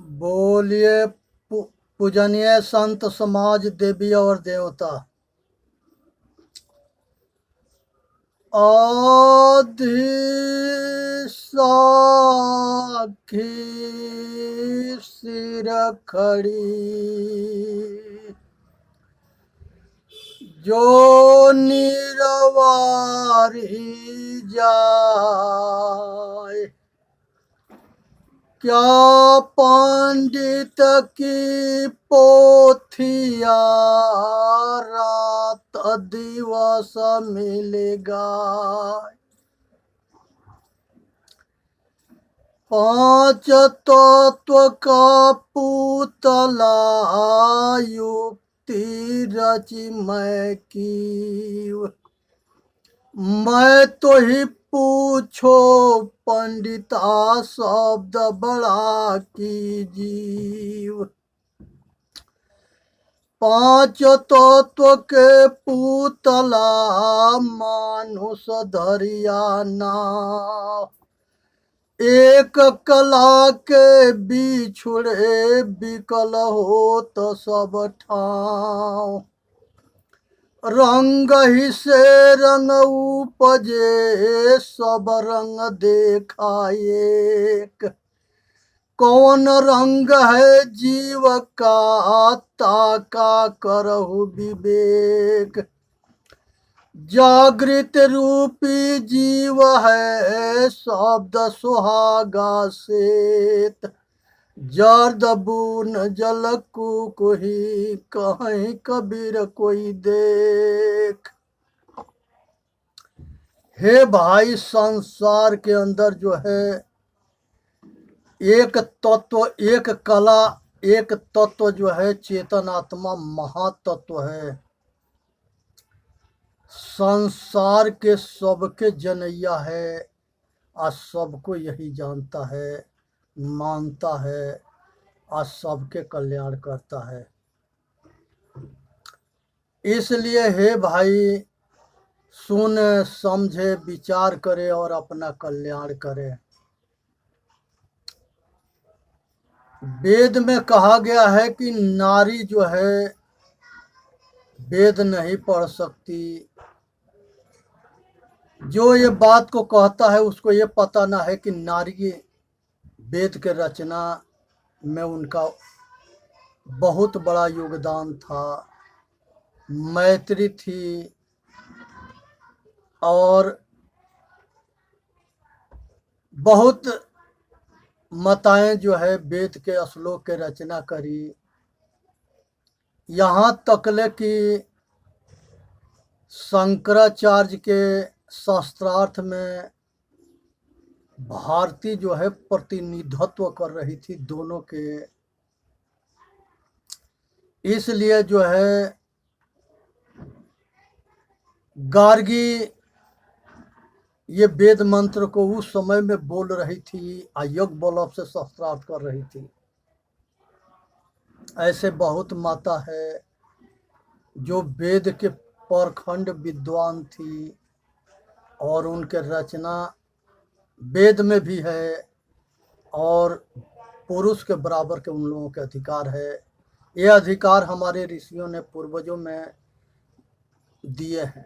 बोलिए पूजनीय संत समाज, देवी और देवता। आदि साखी सिर खड़ी, जो निरवारी जाए। क्या पंडित की पोथिया रात दिवस मिलेगा। पांच तत्व का पुतला युक्ति रचि मैं की। मैं तो ही पूछो पंडिता शब्द बड़ा की जीव। पांच तत्व के पुतला मानुष धरिया नाव। एक कला के बिछुड़े बिकल हो तो सब ठाव। रंग ही से रंग उपजे, सब रंग देखा एक। कौन रंग है जीव का, ताका करहु विवेक। जागृत रूपी जीव है, शब्द सुहागा सेत। जर्द बून जल कुही, कहीं कबीर कोई देख। हे भाई, संसार के अंदर जो है एक तत्व, एक कला, एक तत्व जो है चेतन आत्मा महातत्व है। संसार के सबके जनैया है, आज सबको यही जानता है, मानता है, आज सबके कल्याण करता है। इसलिए हे भाई, सुन समझे विचार करे और अपना कल्याण करे। वेद में कहा गया है कि नारी जो है वेद नहीं पढ़ सकती। जो ये बात को कहता है उसको ये पता ना है कि नारी वेद के रचना में उनका बहुत बड़ा योगदान था। मैत्री थी और बहुत माताएं जो है वेद के श्लोक के रचना करी। यहाँ तकले कि शंकराचार्य के शास्त्रार्थ में भारती जो है प्रतिनिधित्व कर रही थी दोनों के। इसलिए जो है गार्गी ये वेद मंत्र को उस समय में बोल रही थी, अयोग बल्लभ से शास्त्रार्थ कर रही थी। ऐसे बहुत माता है जो वेद के परखंड विद्वान थी और उनके रचना वेद में भी है और पुरुष के बराबर के उन लोगों के अधिकार है। ये अधिकार हमारे ऋषियों ने पूर्वजों में दिए हैं।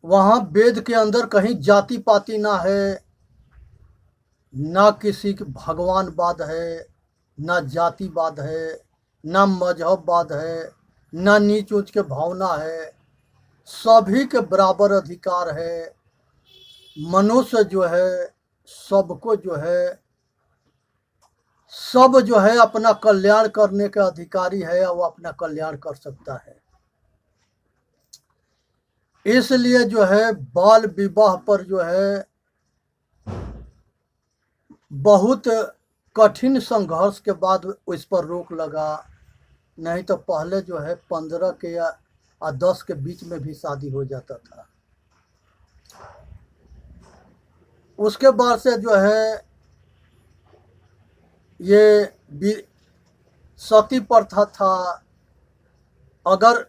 वहाँ वेद के अंदर कहीं जाति पाति ना है, ना किसी के भगवानवाद है, ना जातिवाद है, ना मजहबवाद है, ना नीच ऊंच के भावना है। सभी के बराबर अधिकार है। मनुष्य जो है सबको जो है सब जो है अपना कल्याण करने का अधिकारी है और वो अपना कल्याण कर सकता है। इसलिए जो है बाल विवाह पर जो है बहुत कठिन संघर्ष के बाद इस पर रोक लगा। नहीं तो पहले जो है 15 के या 10 के बीच में भी शादी हो जाता था। उसके बाद से जो है ये सती प्रथा था। अगर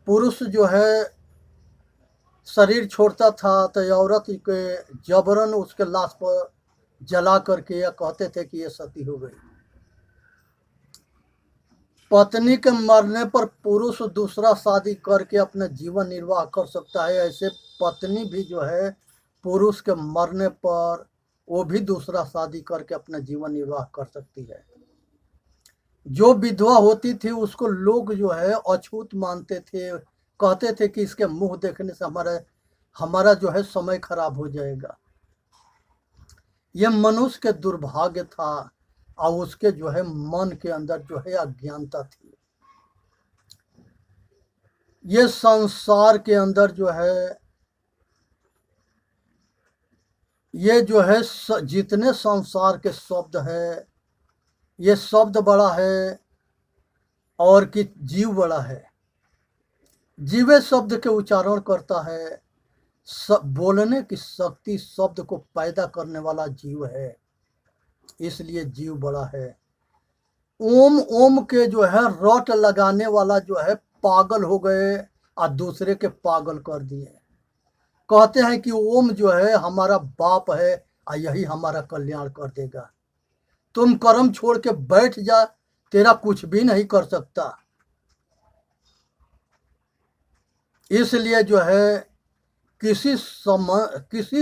पुरुष जो है शरीर छोड़ता था तो औरत के जबरन उसके लाश पर जला करके या कहते थे कि ये सती हो गई। पत्नी के मरने पर पुरुष दूसरा शादी करके अपना जीवन निर्वाह कर सकता है, ऐसे पत्नी भी जो है पुरुष के मरने पर वो भी दूसरा शादी करके अपना जीवन निर्वाह कर सकती है। जो विधवा होती थी उसको लोग जो है अछूत मानते थे, कहते थे कि इसके मुंह देखने से हमारा जो है समय खराब हो जाएगा। यह मनुष्य के दुर्भाग्य था और उसके जो है मन के अंदर जो है अज्ञानता थी। ये संसार के अंदर जो है ये जो है जितने संसार के शब्द है, ये शब्द बड़ा है और कि जीव बड़ा है। जीवे शब्द के उच्चारण करता है, बोलने की शक्ति शब्द को पैदा करने वाला जीव है, इसलिए जीव बड़ा है। ओम ओम के जो है रट लगाने वाला जो है पागल हो गए और दूसरे के पागल कर दिए। कहते हैं कि ओम जो है हमारा बाप है और यही हमारा कल्याण कर देगा। तुम कर्म छोड़ के बैठ जा, तेरा कुछ भी नहीं कर सकता। इसलिए जो है किसी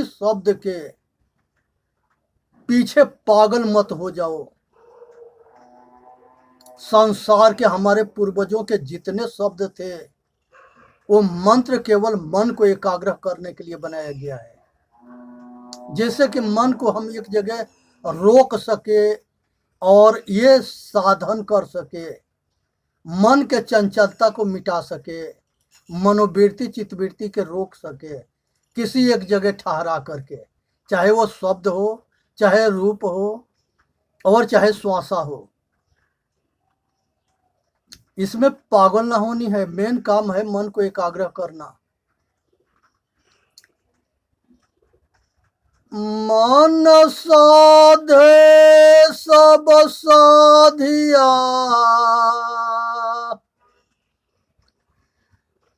शब्द के पीछे पागल मत हो जाओ। संसार के हमारे पूर्वजों के जितने शब्द थे वो मंत्र केवल मन को एकाग्र करने के लिए बनाया गया है, जैसे कि मन को हम एक जगह रोक सके और ये साधन कर सके, मन के चंचलता को मिटा सके, मनोवृत्ति चित्तवृत्ति के रोक सके किसी एक जगह ठहरा करके, चाहे वो शब्द हो, चाहे रूप हो और चाहे श्वासा हो। इसमें पागल ना होनी है, मेन काम है मन को एकाग्र करना। मन साधे सब साधिया,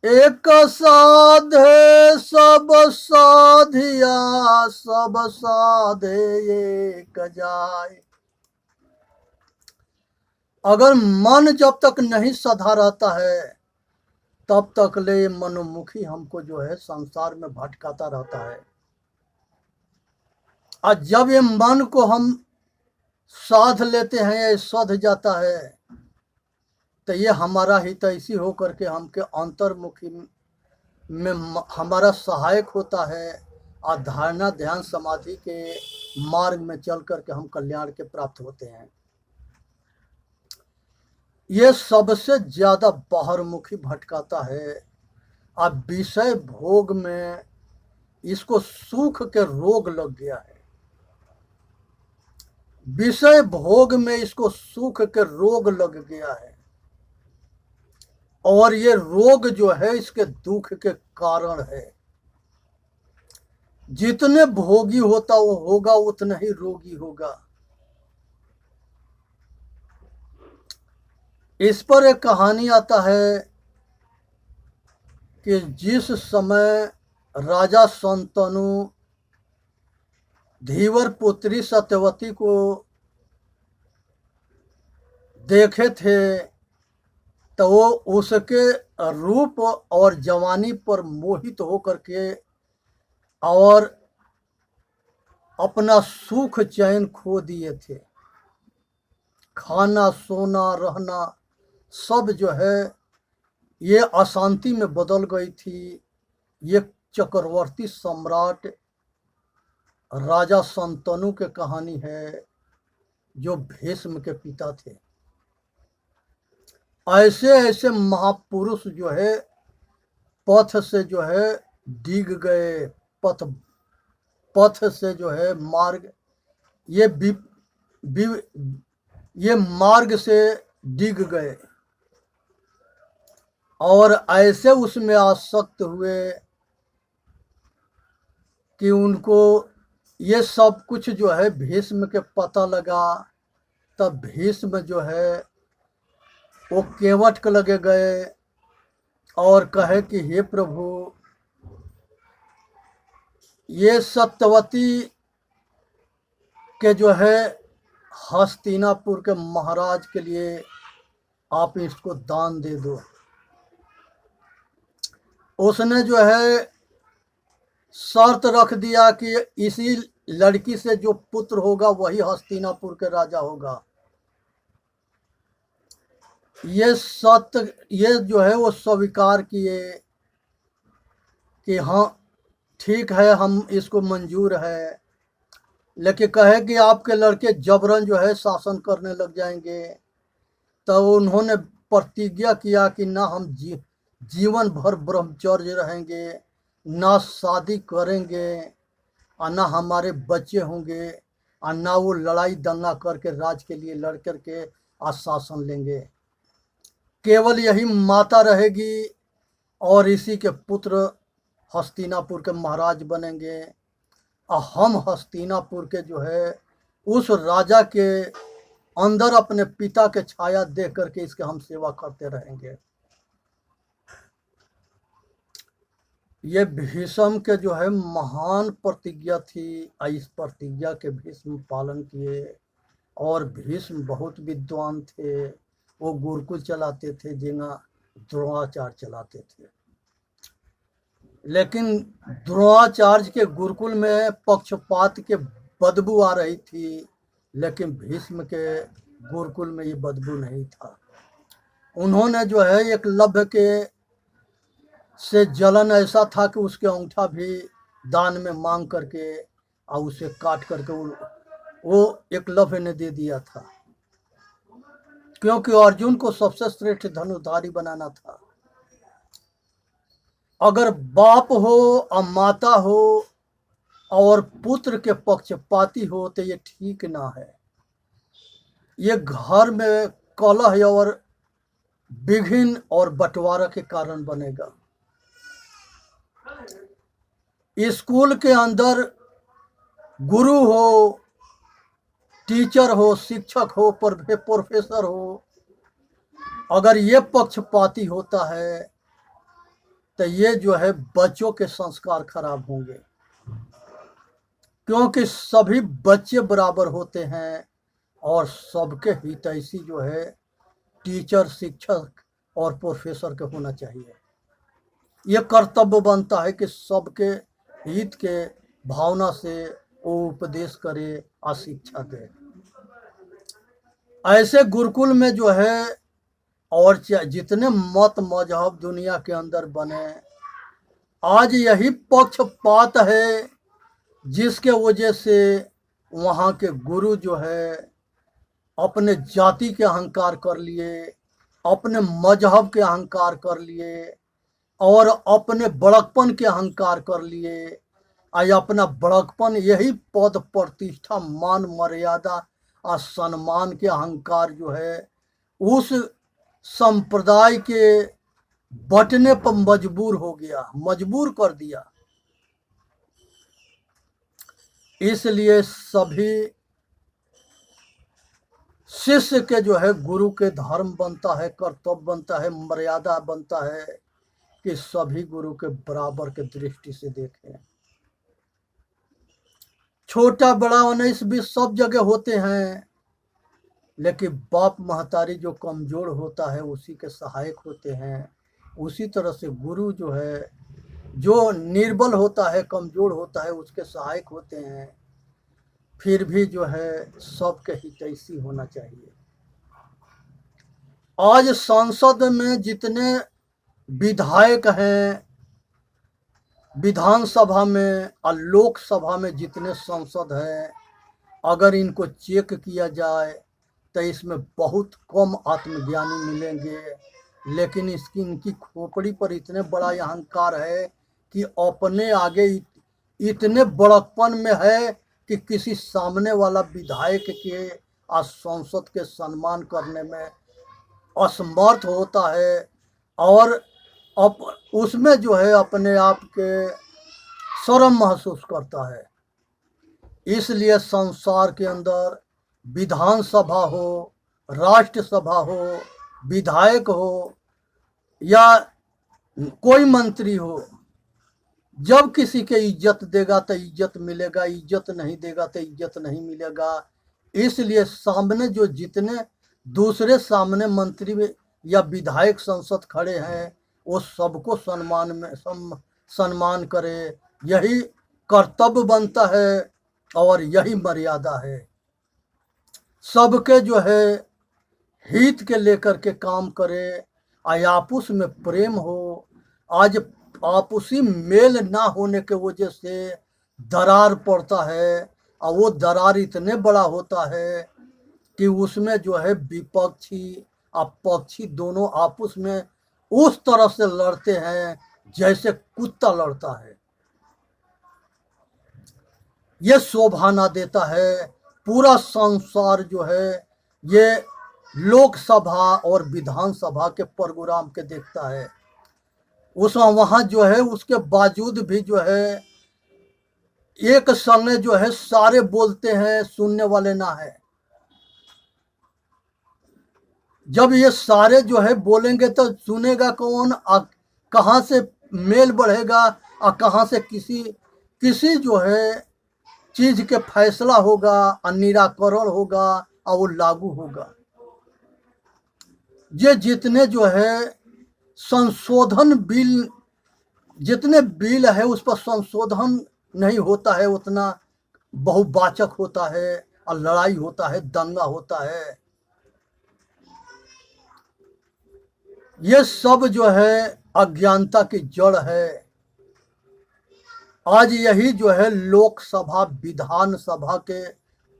एक साधे सब साधिया, सब साधे एक जाए। अगर मन जब तक नहीं सधा रहता है तब तक ले मनोमुखी हमको जो है संसार में भटकाता रहता है। और जब ये मन को हम साध लेते हैं, ये सध जाता है, तो ये हमारा हितैषी होकर के हमके अंतर्मुखी में हमारा सहायक होता है और धारणा ध्यान समाधि के मार्ग में चल करके हम कल्याण के प्राप्त होते हैं। ये सबसे ज्यादा बाहरमुखी भटकाता है। अब विषय भोग में इसको सुख के रोग लग गया है, विषय भोग में इसको सुख के रोग लग गया है और ये रोग जो है इसके दुख के कारण है। जितने भोगी होता वो होगा उतना ही रोगी होगा। इस पर एक कहानी आता है कि जिस समय राजा शंतनु धीवर पुत्री सत्यवती को देखे थे तो वो उसके रूप और जवानी पर मोहित होकर के और अपना सुख चैन खो दिए थे। खाना सोना रहना सब जो है ये अशांति में बदल गई थी। ये चक्रवर्ती सम्राट राजा शंतनु के कहानी है जो भीष्म के पिता थे। ऐसे ऐसे महापुरुष जो है पथ से जो है डिग गए, पथ से जो है मार्ग ये मार्ग से डिग गए और ऐसे उसमें आसक्त हुए कि उनको ये सब कुछ जो है भीष्म के पता लगा। तब भीष्म जो है वो केवट के लगे गए और कहे कि हे प्रभु, ये सत्यवती कि जो है हस्तिनापुर के महाराज के लिए आप इसको दान दे दो। उसने जो है शर्त रख दिया कि इसी लड़की से जो पुत्र होगा वही हस्तिनापुर के राजा होगा। ये जो है वो स्वीकार किए कि हाँ ठीक है, हम इसको मंजूर है, लेकिन कहे कि आपके लड़के जबरन जो है शासन करने लग जाएंगे। तो उन्होंने प्रतिज्ञा किया कि ना हम जीवन भर ब्रह्मचर्य रहेंगे, ना शादी करेंगे, और ना हमारे बच्चे होंगे, और ना वो लड़ाई दंगा करके राज के लिए लड़ करके आशासन लेंगे। केवल यही माता रहेगी और इसी के पुत्र हस्तिनापुर के महाराज बनेंगे, और हम हस्तिनापुर के जो है उस राजा के अंदर अपने पिता के छाया देख करके इसके हम सेवा करते रहेंगे। ये भीष्म के जो है महान प्रतिज्ञा थी। इस प्रतिज्ञा के भीष्म पालन किए, और भीष्म बहुत विद्वान थे। वो गुरुकुल चलाते थे, जिन्हें द्रोणाचार्य चलाते थे। लेकिन द्रोणाचार्य के गुरुकुल में पक्षपात के बदबू आ रही थी, लेकिन भीष्म के गुरुकुल में ये बदबू नहीं था। उन्होंने जो है एकलव्य के से जलन ऐसा था कि उसके अंगूठा भी दान में मांग करके और उसे काट करके वो एकलव्य ने दे दिया था, क्योंकि अर्जुन को सबसे श्रेष्ठ धनुर्धारी बनाना था। अगर बाप हो और माता हो और पुत्र के पक्षपाती हो तो ये ठीक ना है। ये घर में कलह और विघ्न और बंटवारा के कारण बनेगा। स्कूल के अंदर गुरु हो, टीचर हो, शिक्षक हो, प्रोफेसर हो, अगर ये पक्षपाती होता है तो ये जो है बच्चों के संस्कार खराब होंगे, क्योंकि सभी बच्चे बराबर होते हैं और सबके हितैषी जो है टीचर, शिक्षक और प्रोफेसर के होना चाहिए। ये कर्तव्य बनता है कि सबके हित के भावना से वो उपदेश करे और शिक्षा दे। ऐसे गुरुकुल में जो है और जितने मत मजहब दुनिया के अंदर बने, आज यही पक्षपात है जिसके वजह से वहाँ के गुरु जो है अपने जाति के अहंकार कर लिए, अपने मजहब के अहंकार कर लिए, और अपने बड़कपन के अहंकार कर लिए। और अपना बड़कपन यही पद प्रतिष्ठा, मान मर्यादा और सम्मान के अहंकार जो है उस संप्रदाय के बटने पर मजबूर हो गया, मजबूर कर दिया। इसलिए सभी शिष्य के जो है गुरु के धर्म बनता है, कर्तव्य बनता है, मर्यादा बनता है कि सभी गुरु के बराबर के दृष्टि से देखें। छोटा बड़ा 19-20 सब जगह होते हैं, लेकिन बाप महतारी जो कमजोर होता है उसी के सहायक होते हैं। उसी तरह से गुरु जो है जो निर्बल होता है, कमजोर होता है, उसके सहायक होते हैं। फिर भी जो है सबके हितैषी होना चाहिए। आज संसद में जितने विधायक हैं, विधानसभा में और लोकसभा में जितने सांसद हैं, अगर इनको चेक किया जाए तो इसमें बहुत कम आत्मज्ञानी मिलेंगे। लेकिन इनकी खोपड़ी पर इतने बड़ा अहंकार है कि अपने आगे इतने बड़कपन में है कि किसी सामने वाला विधायक के और सांसद के सम्मान करने में असमर्थ होता है, और उसमें जो है अपने आप के शर्म महसूस करता है। इसलिए संसार के अंदर विधानसभा हो, राष्ट्रसभा हो, विधायक हो या कोई मंत्री हो, जब किसी के इज्जत देगा तो इज्जत मिलेगा, इज्जत नहीं देगा तो इज्जत नहीं मिलेगा। इसलिए सामने जो जितने दूसरे सामने मंत्री या विधायक संसद खड़े हैं वो सबको सम्मान करे, यही कर्तव्य बनता है और यही मर्यादा है। सबके जो है हित के लेकर के काम करे, आपस में प्रेम हो। आज आपसी मेल ना होने के वजह से दरार पड़ता है, और वो दरार इतने बड़ा होता है कि उसमें जो है विपक्षी और पक्षी दोनों आपस में उस तरह से लड़ते हैं जैसे कुत्ता लड़ता है। ये शोभा ना देता है। पूरा संसार जो है ये लोकसभा और विधानसभा के प्रोग्राम के देखता है, उसमें वहाँ जो है उसके बावजूद भी जो है एक संग जो है सारे बोलते हैं, सुनने वाले ना है। जब ये सारे जो है बोलेंगे तो सुनेगा कौन, कहाँ से मेल बढ़ेगा, और कहाँ से किसी जो है चीज के फैसला होगा और निराकरण होगा और वो लागू होगा। ये जितने जो है संशोधन बिल, जितने बिल है उस पर संशोधन नहीं होता है, उतना बहुवाचक होता है और लड़ाई होता है, दंगा होता है। ये सब जो है अज्ञानता की जड़ है। आज यही जो है लोकसभा विधानसभा के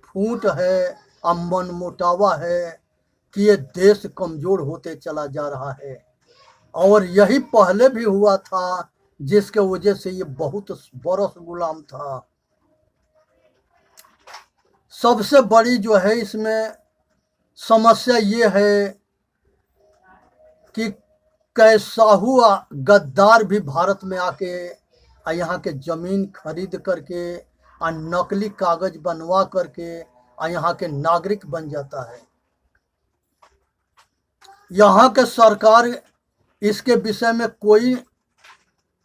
फूट है और मनमुटावा है कि ये देश कमजोर होते चला जा रहा है, और यही पहले भी हुआ था जिसके वजह से ये बहुत बरस गुलाम था। सबसे बड़ी जो है इसमें समस्या ये है कि कैसा हुआ गद्दार भी भारत में आके यहाँ के जमीन खरीद करके और नकली कागज बनवा करके यहाँ के नागरिक बन जाता है। यहाँ के सरकार इसके विषय में कोई,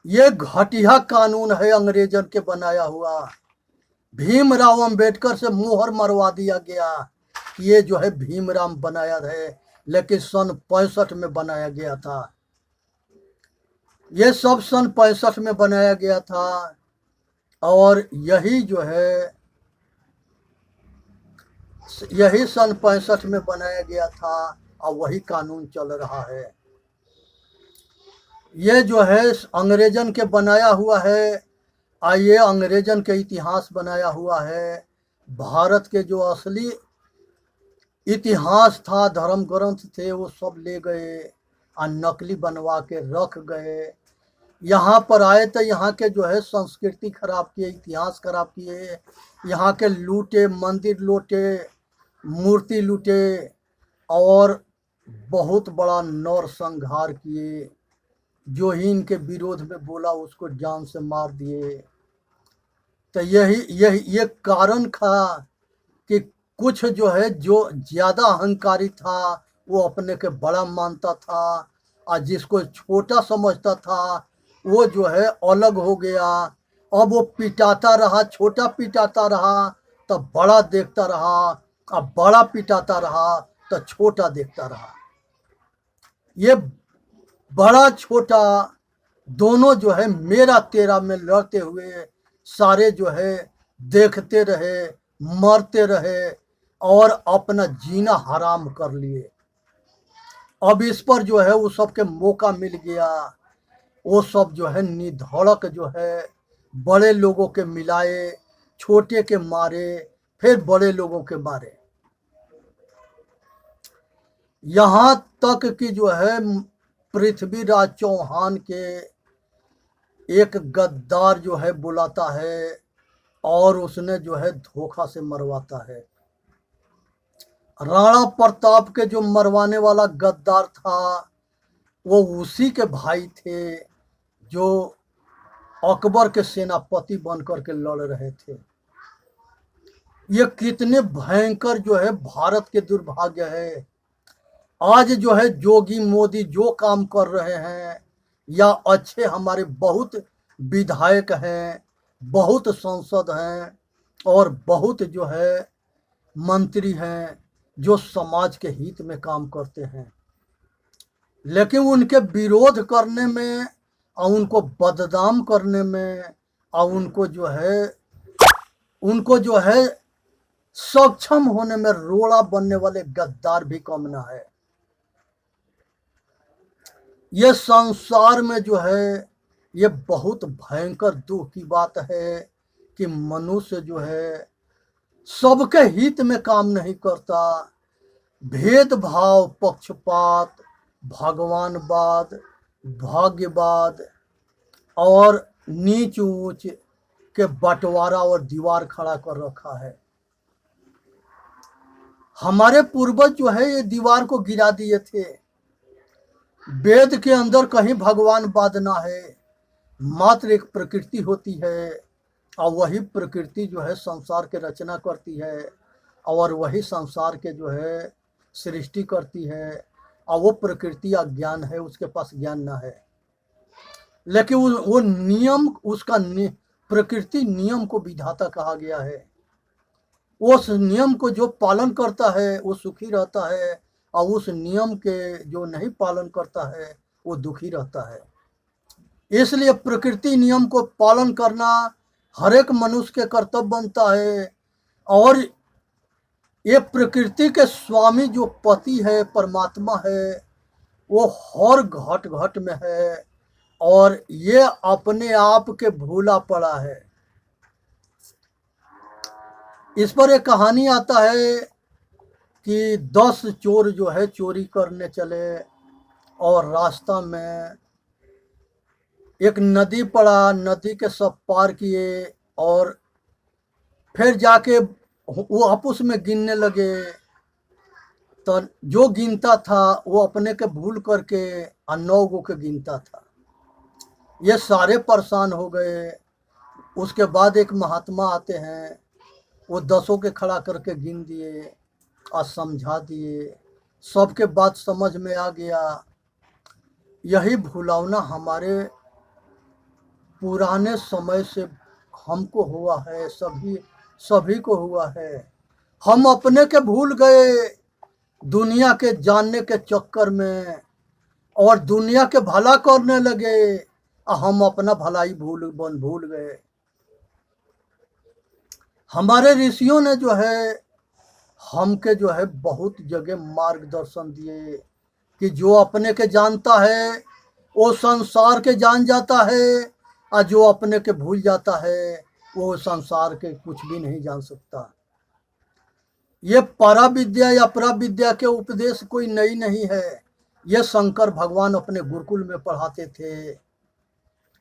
ये घटिया कानून है अंग्रेजन के बनाया हुआ। भीमराव अंबेडकर से मोहर मरवा दिया गया कि ये जो है भीमराव बनाया है, लेकिन सन 65 में बनाया गया था। ये सब सन 65 में बनाया गया था, और यही जो है यही सन 65 में बनाया गया था और वही कानून चल रहा है। ये जो है अंग्रेजन के बनाया हुआ है, ये अंग्रेजन के इतिहास बनाया हुआ है। भारत के जो असली इतिहास था, धर्म ग्रंथ थे, वो सब ले गए और नकली बनवा के रख गए। यहाँ पर आए तो यहाँ के जो है संस्कृति खराब किए, इतिहास खराब किए, यहाँ के लूटे, मंदिर लूटे, मूर्ति लूटे, और बहुत बड़ा नरसंहार किए। जो ही इनके विरोध में बोला उसको जान से मार दिए। तो ये कारण था कि कुछ जो है जो ज़्यादा अहंकारी था वो अपने के बड़ा मानता था, और जिसको छोटा समझता था वो जो है अलग हो गया। अब वो पिटाता रहा, छोटा पिटाता रहा तो बड़ा देखता रहा, अब बड़ा पिटाता रहा तो छोटा देखता रहा। ये बड़ा छोटा दोनों जो है मेरा तेरा में लड़ते हुए सारे जो है देखते रहे, मरते रहे और अपना जीना हराम कर लिए। अब इस पर जो है वो सबके मौका मिल गया, वो सब जो है निधड़क जो है बड़े लोगों के मिलाए, छोटे के मारे, फिर बड़े लोगों के मारे। यहाँ तक कि जो है पृथ्वीराज चौहान के एक गद्दार जो है बुलाता है और उसने जो है धोखा से मरवाता है। राणा प्रताप के जो मरवाने वाला गद्दार था वो उसी के भाई थे जो अकबर के सेनापति बनकर के लड़ रहे थे। ये कितने भयंकर जो है भारत के दुर्भाग्य है। आज जो है जोगी मोदी जो काम कर रहे हैं या अच्छे हमारे बहुत विधायक हैं, बहुत सांसद हैं और बहुत जो है मंत्री हैं जो समाज के हित में काम करते हैं, लेकिन उनके विरोध करने में और उनको बदनाम करने में और उनको जो है सक्षम होने में रोड़ा बनने वाले गद्दार भी कम ना है। ये संसार में जो है ये बहुत भयंकर दुख की बात है कि मनुष्य जो है सबके हित में काम नहीं करता, भेदभाव, पक्षपात, भगवानवाद, भाग्यवाद और नीच ऊंच के बंटवारा और दीवार खड़ा कर रखा है। हमारे पूर्वज जो है ये दीवार को गिरा दिए थे। वेद के अंदर कहीं भगवानवाद ना है, मात्र एक प्रकृति होती है और वही प्रकृति जो है संसार के रचना करती है और वही संसार के जो है सृष्टि करती है और वो प्रकृति अज्ञान है, उसके पास ज्ञान ना है। लेकिन वो नियम, उसका प्रकृति नियम को विधाता कहा गया है। उस नियम को जो पालन करता है वो सुखी रहता है और उस नियम के जो नहीं पालन करता है वो दुखी रहता है। इसलिए प्रकृति नियम को पालन करना हर एक मनुष्य के कर्तव्य बनता है। और ये प्रकृति के स्वामी जो पति है, परमात्मा है, वो हर घट घट में है और ये अपने आप के भूला पड़ा है। इस पर एक कहानी आता है कि 10 चोर जो है चोरी करने चले और रास्ता में एक नदी पड़ा, नदी के सब पार किए और फिर जाके वो आपस में गिनने लगे। तो जो गिनता था वो अपने के भूल करके 9 गो के गिनता था। ये सारे परेशान हो गए। उसके बाद एक महात्मा आते हैं, वो 10 के खड़ा करके गिन दिए और समझा दिए। सबके बात समझ में आ गया। यही भुलावना हमारे पुराने समय से हमको हुआ है, सभी को हुआ है। हम अपने के भूल गए दुनिया के जानने के चक्कर में और दुनिया के भला करने लगे, हम अपना भलाई भूल गए। हमारे ऋषियों ने जो है हमके जो है बहुत जगह मार्गदर्शन दिए कि जो अपने के जानता है वो संसार के जान जाता है और जो अपने के भूल जाता है वो संसार के कुछ भी नहीं जान सकता। ये परा विद्या या अपरा विद्या के उपदेश कोई नई नहीं है। ये शंकर भगवान अपने गुरुकुल में पढ़ाते थे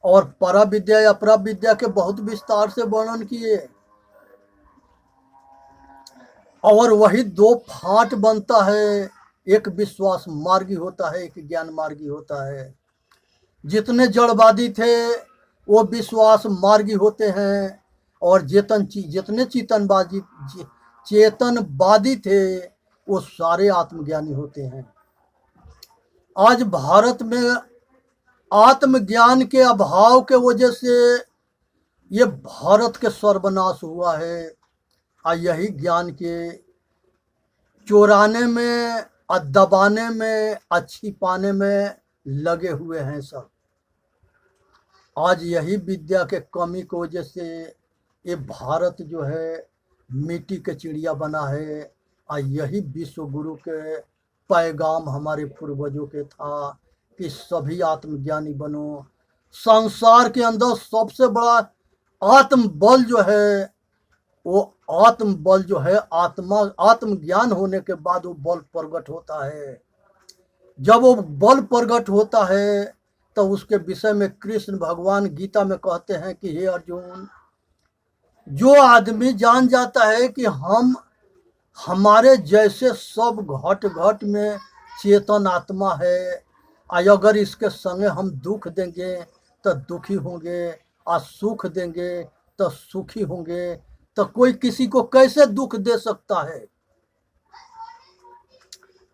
और परा विद्या या अपरा विद्या के बहुत विस्तार से वर्णन किए। और वही 2 फाट बनता है, एक विश्वास मार्गी होता है, एक ज्ञान मार्गी होता है। जितने जड़वादी थे वो विश्वास मार्गी होते हैं और जितने चेतनवादी थे वो सारे आत्मज्ञानी होते हैं। आज भारत में आत्मज्ञान के अभाव के वजह से ये भारत के सर्वनाश हुआ है और यही ज्ञान के चोराने में, दबाने में, छिपाने में लगे हुए हैं सब। आज यही विद्या के कमी की वजह से ये भारत जो है मिट्टी के चिड़िया बना है। और यही विश्व गुरु के पैगाम हमारे पूर्वजों के था कि सभी आत्मज्ञानी बनो। संसार के अंदर सबसे बड़ा आत्मबल जो है वो आत्मबल जो है आत्मज्ञान होने के बाद वो बल प्रकट होता है। जब वो बल प्रकट होता है तो उसके विषय में कृष्ण भगवान गीता में कहते हैं कि हे अर्जुन, जो आदमी जान जाता है कि हमारे जैसे सब घट घट में चेतन आत्मा है और अगर इसके संगे हम दुख देंगे तो दुखी होंगे और सुख देंगे तो सुखी होंगे, तो कोई किसी को कैसे दुख दे सकता है।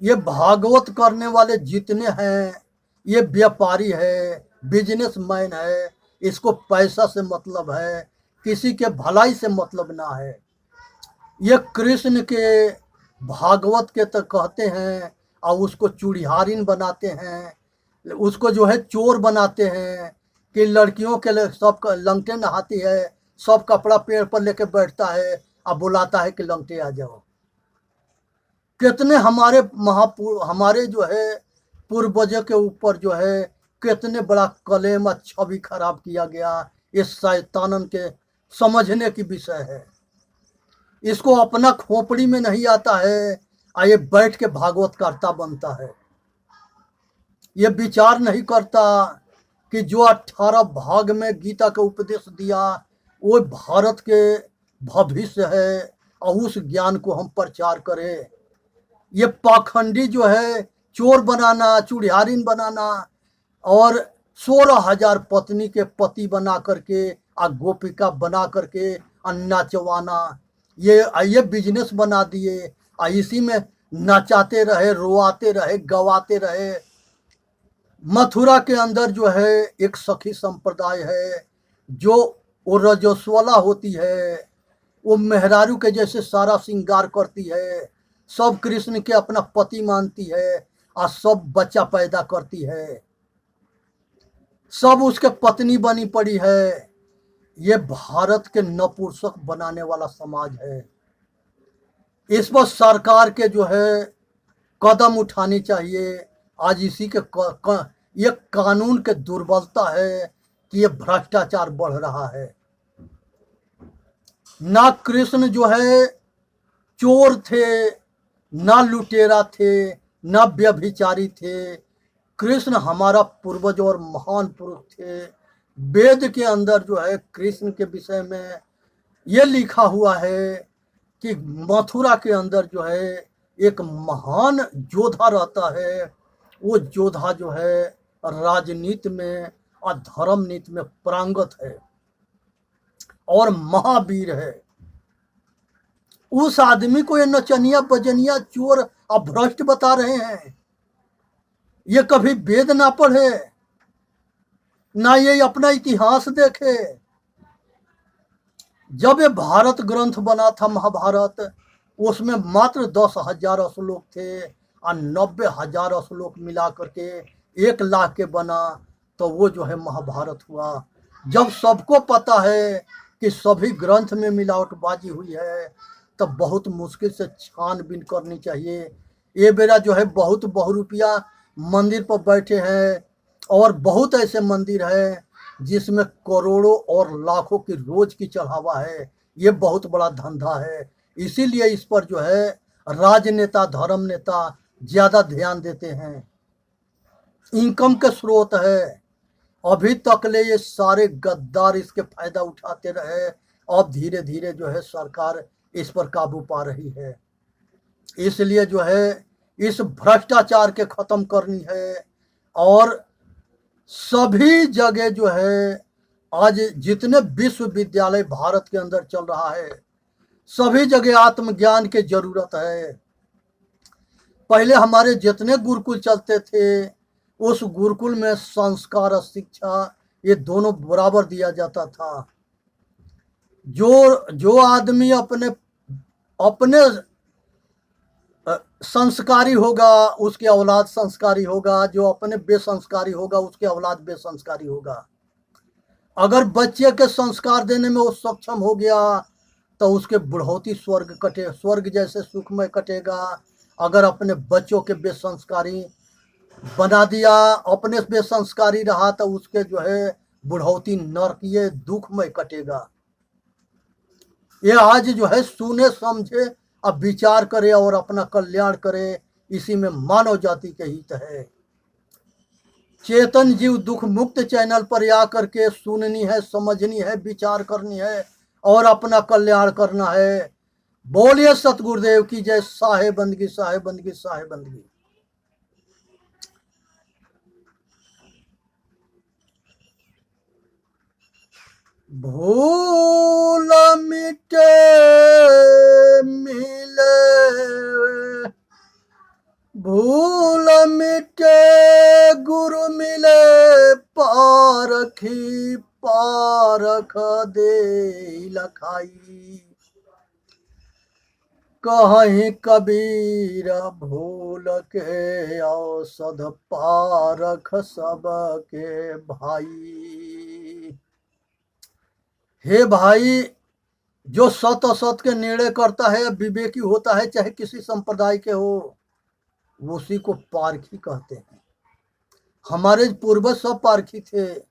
ये भागवत करने वाले जितने हैं ये व्यापारी है, बिजनेसमैन है, इसको पैसा से मतलब है, किसी के भलाई से मतलब ना है। ये कृष्ण के भागवत के तो कहते हैं और उसको चूड़िहारिन बनाते हैं, उसको जो है चोर बनाते हैं कि लड़कियों के लिए सब लंगटे नहाती है, सब कपड़ा पेड़ पर लेके बैठता है और बुलाता है कि लंगटे आ जाओ। कितने हमारे हमारे जो है पूर्वजों के ऊपर जो है कितने बड़ा कलेमा छवि खराब किया गया, इस शैतानन के समझने की विषय है। इसको अपना खोपड़ी में नहीं आता है और ये बैठ के भागवत करता बनता है। ये विचार नहीं करता कि जो 18 भाग में गीता का उपदेश दिया वो भारत के भविष्य है और उस ज्ञान को हम प्रचार करें। ये पाखंडी जो है चोर बनाना, चूड़िहारिन बनाना और 16,000 पत्नी के पति बना करके आ गोपिका बना करके नाचवाना, ये बिजनेस बना दिए। इसी में नचाते रहे, रोआते रहे, गवाते रहे। मथुरा के अंदर जो है एक सखी संप्रदाय है, जो वो रजस्वला होती है, वो मेहरारू के जैसे सारा श्रृंगार करती है, सब कृष्ण के अपना पति मानती है और सब बच्चा पैदा करती है, सब उसके पत्नी बनी पड़ी है। ये भारत के नपुंसक बनाने वाला समाज है। इस पर सरकार के जो है कदम उठानी चाहिए। आज इसी के ये कानून के दुर्बलता है कि ये भ्रष्टाचार बढ़ रहा है। ना कृष्ण जो है चोर थे, ना लुटेरा थे, ना व्यभिचारी थे। कृष्ण हमारा पूर्वज और महान पुरुष थे। वेद के अंदर जो है कृष्ण के विषय में ये लिखा हुआ है कि मथुरा के अंदर जो है एक महान योद्धा रहता है। वो योद्धा जो है राजनीति में और धर्म नीति में प्रांगत है और महावीर है। उस आदमी को ये नचनिया बजनिया चोर और भ्रष्ट बता रहे हैं। ये कभी वेद ना पढ़े, ना ये अपना इतिहास देखे। जब ये भारत ग्रंथ बना था महाभारत, उसमें मात्र 10,000 श्लोक थे और 90,000 श्लोक मिला करके 1 लाख के बना, तो वो जो है महाभारत हुआ। जब सबको पता है कि सभी ग्रंथ में मिलावटबाजी हुई है, तब बहुत मुश्किल से छानबीन करनी चाहिए। ये बेरा जो है बहुत बहुरूपिया मंदिर पर बैठे हैं और बहुत ऐसे मंदिर हैं जिसमें करोड़ों और लाखों की रोज की चढ़ावा है। ये बहुत बड़ा धंधा है। इसीलिए इस पर जो है राजनेता, धर्म नेता ज्यादा ध्यान देते हैं। इनकम के स्रोत है। अभी तक ले ये सारे गद्दार इसके फायदा उठाते रहे। अब धीरे धीरे जो है सरकार इस पर काबू पा रही है। इसलिए जो है इस भ्रष्टाचार के खत्म करनी है और सभी जगह जो है आज जितने विश्वविद्यालय भारत के अंदर चल रहा है, सभी जगह आत्मज्ञान की जरूरत है। पहले हमारे जितने गुरुकुल चलते थे, उस गुरुकुल में संस्कार और शिक्षा ये दोनों बराबर दिया जाता था। जो आदमी अपने अपने संस्कारी होगा, उसकी औलाद संस्कारी होगा। जो अपने बेसंस्कारी होगा, उसकी औलाद बेसंस्कारी होगा। अगर बच्चे के संस्कार देने में वो सक्षम हो गया, तो उसके बुढ़ौती स्वर्ग जैसे सुखमय कटेगा। अगर अपने बच्चों के बेसंस्कारी बना दिया, अपने बेसंस्कारी रहा, तो उसके जो है बुढ़ौती नरकीय दुखमय कटेगा। ये आज जो है सुने समझे, अब विचार करे और अपना कल्याण करे, इसी में मानव जाति के हित है। चेतन जीव दुख मुक्त चैनल पर आ करके सुननी है, समझनी है, विचार करनी है और अपना कल्याण करना है। बोलिए सतगुरुदेव की जय। साहे बंदगी, साहे बंदगी, साहे बंदगी। भूल मिटे मिले, भूल मिटे गुरु मिले पारखी दे लखाई। कहीं कबीर भूल के औषध पारख सबके भाई। हे भाई, जो सत असत के निर्णय करता है या विवेकी होता है, चाहे किसी संप्रदाय के हो, वो उसी को पारखी कहते हैं। हमारे पूर्वज सब पारखी थे।